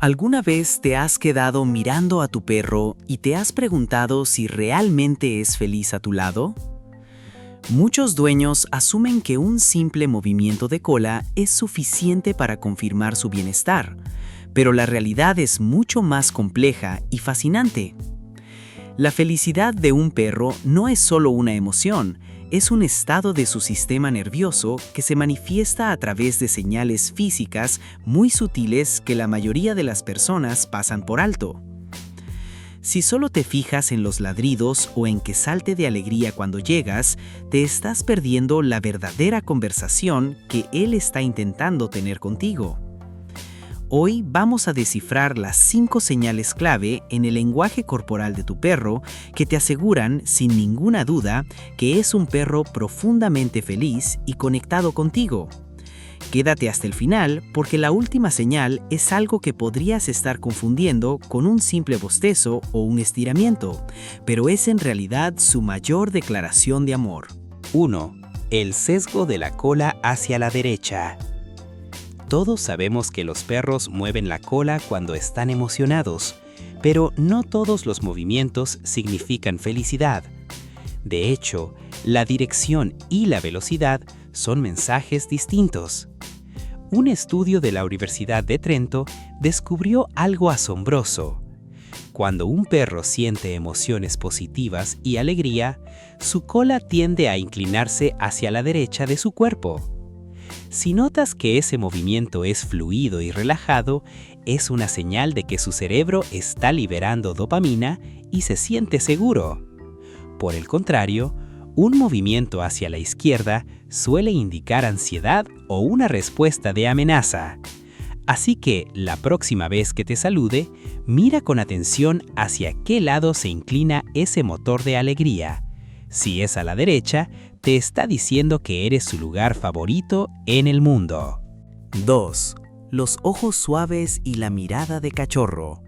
¿Alguna vez te has quedado mirando a tu perro y te has preguntado si realmente es feliz a tu lado? Muchos dueños asumen que un simple movimiento de cola es suficiente para confirmar su bienestar, pero la realidad es mucho más compleja y fascinante. La felicidad de un perro no es solo una emoción, es un estado de su sistema nervioso que se manifiesta a través de señales físicas muy sutiles que la mayoría de las personas pasan por alto. Si solo te fijas en los ladridos o en que salte de alegría cuando llegas, te estás perdiendo la verdadera conversación que él está intentando tener contigo. Hoy vamos a descifrar las 5 señales clave en el lenguaje corporal de tu perro que te aseguran, sin ninguna duda, que es un perro profundamente feliz y conectado contigo. Quédate hasta el final porque la última señal es algo que podrías estar confundiendo con un simple bostezo o un estiramiento, pero es en realidad su mayor declaración de amor. 1. El sesgo de la cola hacia la derecha. Todos sabemos que los perros mueven la cola cuando están emocionados, pero no todos los movimientos significan felicidad. De hecho, la dirección y la velocidad son mensajes distintos. Un estudio de la Universidad de Trento descubrió algo asombroso. Cuando un perro siente emociones positivas y alegría, su cola tiende a inclinarse hacia la derecha de su cuerpo. Si notas que ese movimiento es fluido y relajado, es una señal de que su cerebro está liberando dopamina y se siente seguro. Por el contrario, un movimiento hacia la izquierda suele indicar ansiedad o una respuesta de amenaza. Así que, la próxima vez que te salude, mira con atención hacia qué lado se inclina ese motor de alegría. Si es a la derecha, te está diciendo que eres su lugar favorito en el mundo. 2. Los ojos suaves y la mirada de cachorro.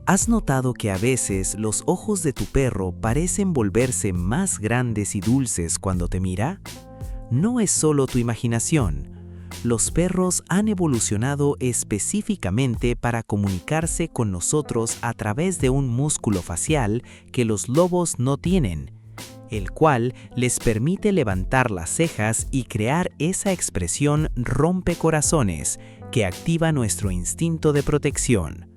¿Has notado que a veces los ojos de tu perro parecen volverse más grandes y dulces cuando te mira? No es solo tu imaginación. Los perros han evolucionado específicamente para comunicarse con nosotros a través de un músculo facial que los lobos no tienen, el cual les permite levantar las cejas y crear esa expresión rompecorazones que activa nuestro instinto de protección.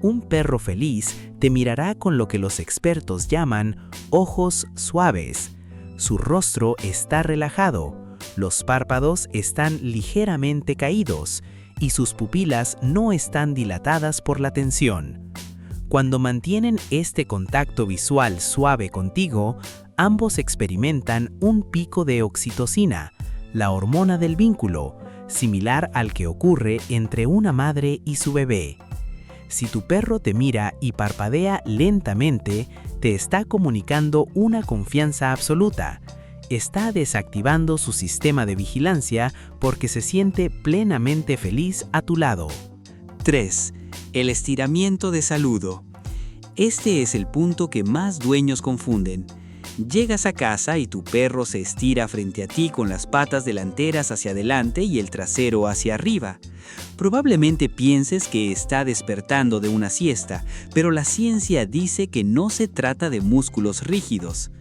Un perro feliz te mirará con lo que los expertos llaman ojos suaves. Su rostro está relajado, los párpados están ligeramente caídos y sus pupilas no están dilatadas por la tensión. Cuando mantienen este contacto visual suave contigo, ambos experimentan un pico de oxitocina, la hormona del vínculo, similar al que ocurre entre una madre y su bebé. Si tu perro te mira y parpadea lentamente, te está comunicando una confianza absoluta. Está desactivando su sistema de vigilancia porque se siente plenamente feliz a tu lado. 3. El estiramiento de saludo. Este es el punto que más dueños confunden. Llegas a casa y tu perro se estira frente a ti con las patas delanteras hacia adelante y el trasero hacia arriba. Probablemente pienses que está despertando de una siesta, pero la ciencia dice que no se trata de músculos rígidos.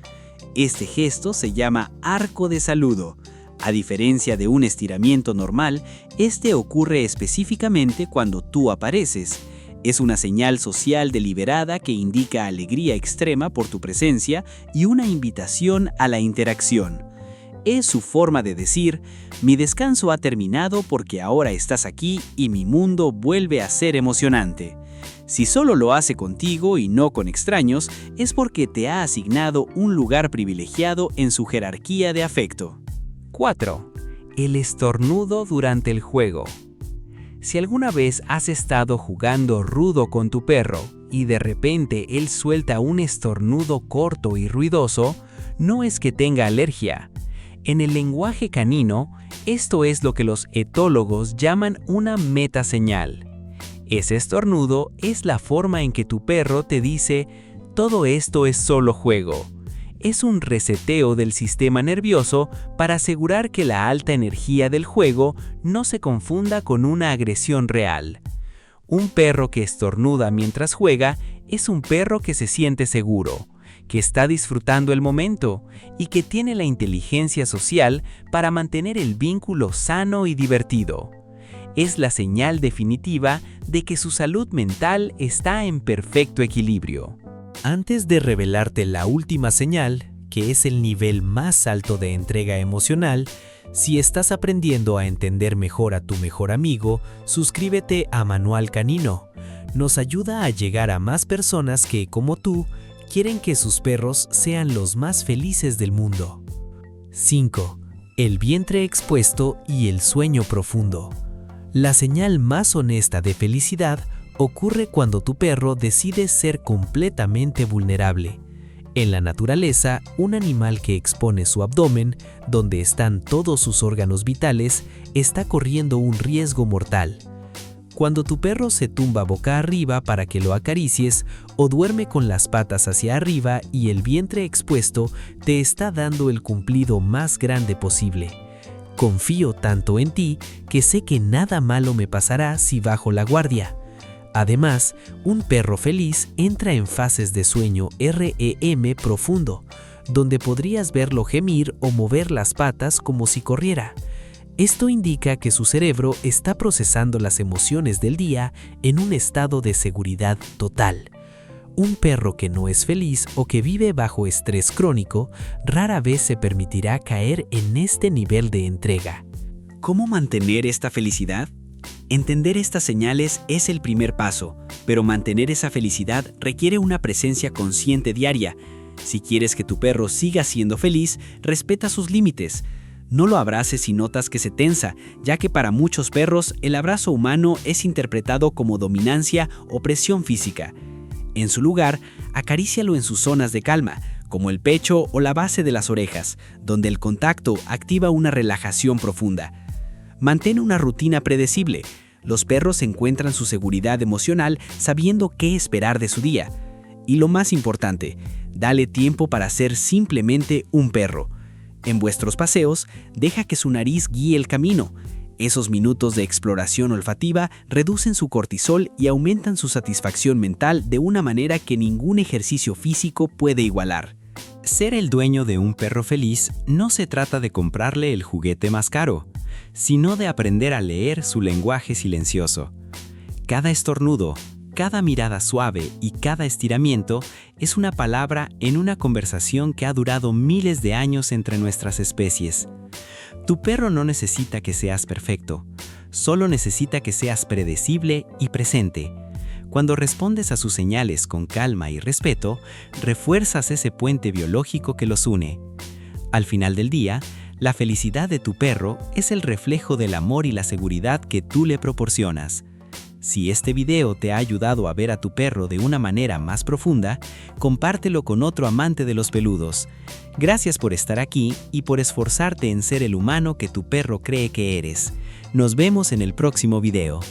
Este gesto se llama arco de saludo. A diferencia de un estiramiento normal, este ocurre específicamente cuando tú apareces. Es una señal social deliberada que indica alegría extrema por tu presencia y una invitación a la interacción. Es su forma de decir, mi descanso ha terminado porque ahora estás aquí y mi mundo vuelve a ser emocionante. Si solo lo hace contigo y no con extraños, es porque te ha asignado un lugar privilegiado en su jerarquía de afecto. 4. El estornudo durante el juego. Si alguna vez has estado jugando rudo con tu perro y de repente él suelta un estornudo corto y ruidoso, no es que tenga alergia. En el lenguaje canino, esto es lo que los etólogos llaman una metaseñal. Ese estornudo es la forma en que tu perro te dice, todo esto es solo juego. Es un reseteo del sistema nervioso para asegurar que la alta energía del juego no se confunda con una agresión real. Un perro que estornuda mientras juega es un perro que se siente seguro, que está disfrutando el momento y que tiene la inteligencia social para mantener el vínculo sano y divertido. Es la señal definitiva de que su salud mental está en perfecto equilibrio. Antes de revelarte la última señal, que es el nivel más alto de entrega emocional, si estás aprendiendo a entender mejor a tu mejor amigo, suscríbete a Manual Canino. Nos ayuda a llegar a más personas que, como tú, quieren que sus perros sean los más felices del mundo. 5. El vientre expuesto y el sueño profundo. La señal más honesta de felicidad ocurre cuando tu perro decide ser completamente vulnerable. En la naturaleza, un animal que expone su abdomen, donde están todos sus órganos vitales, está corriendo un riesgo mortal. Cuando tu perro se tumba boca arriba para que lo acaricies o duerme con las patas hacia arriba y el vientre expuesto, te está dando el cumplido más grande posible. Confío tanto en ti que sé que nada malo me pasará si bajo la guardia. Además, un perro feliz entra en fases de sueño REM profundo, donde podrías verlo gemir o mover las patas como si corriera. Esto indica que su cerebro está procesando las emociones del día en un estado de seguridad total. Un perro que no es feliz o que vive bajo estrés crónico rara vez se permitirá caer en este nivel de entrega. ¿Cómo mantener esta felicidad? Entender estas señales es el primer paso, pero mantener esa felicidad requiere una presencia consciente diaria. Si quieres que tu perro siga siendo feliz, respeta sus límites. No lo abraces si notas que se tensa, ya que para muchos perros el abrazo humano es interpretado como dominancia o presión física. En su lugar, acarícialo en sus zonas de calma, como el pecho o la base de las orejas, donde el contacto activa una relajación profunda. Mantén una rutina predecible. Los perros encuentran su seguridad emocional sabiendo qué esperar de su día. Y lo más importante, dale tiempo para ser simplemente un perro. En vuestros paseos, deja que su nariz guíe el camino. Esos minutos de exploración olfativa reducen su cortisol y aumentan su satisfacción mental de una manera que ningún ejercicio físico puede igualar. Ser el dueño de un perro feliz no se trata de comprarle el juguete más caro, sino de aprender a leer su lenguaje silencioso. Cada estornudo, cada mirada suave y cada estiramiento es una palabra en una conversación que ha durado miles de años entre nuestras especies. Tu perro no necesita que seas perfecto, solo necesita que seas predecible y presente. Cuando respondes a sus señales con calma y respeto, refuerzas ese puente biológico que los une. Al final del día, la felicidad de tu perro es el reflejo del amor y la seguridad que tú le proporcionas. Si este video te ha ayudado a ver a tu perro de una manera más profunda, compártelo con otro amante de los peludos. Gracias por estar aquí y por esforzarte en ser el humano que tu perro cree que eres. Nos vemos en el próximo video.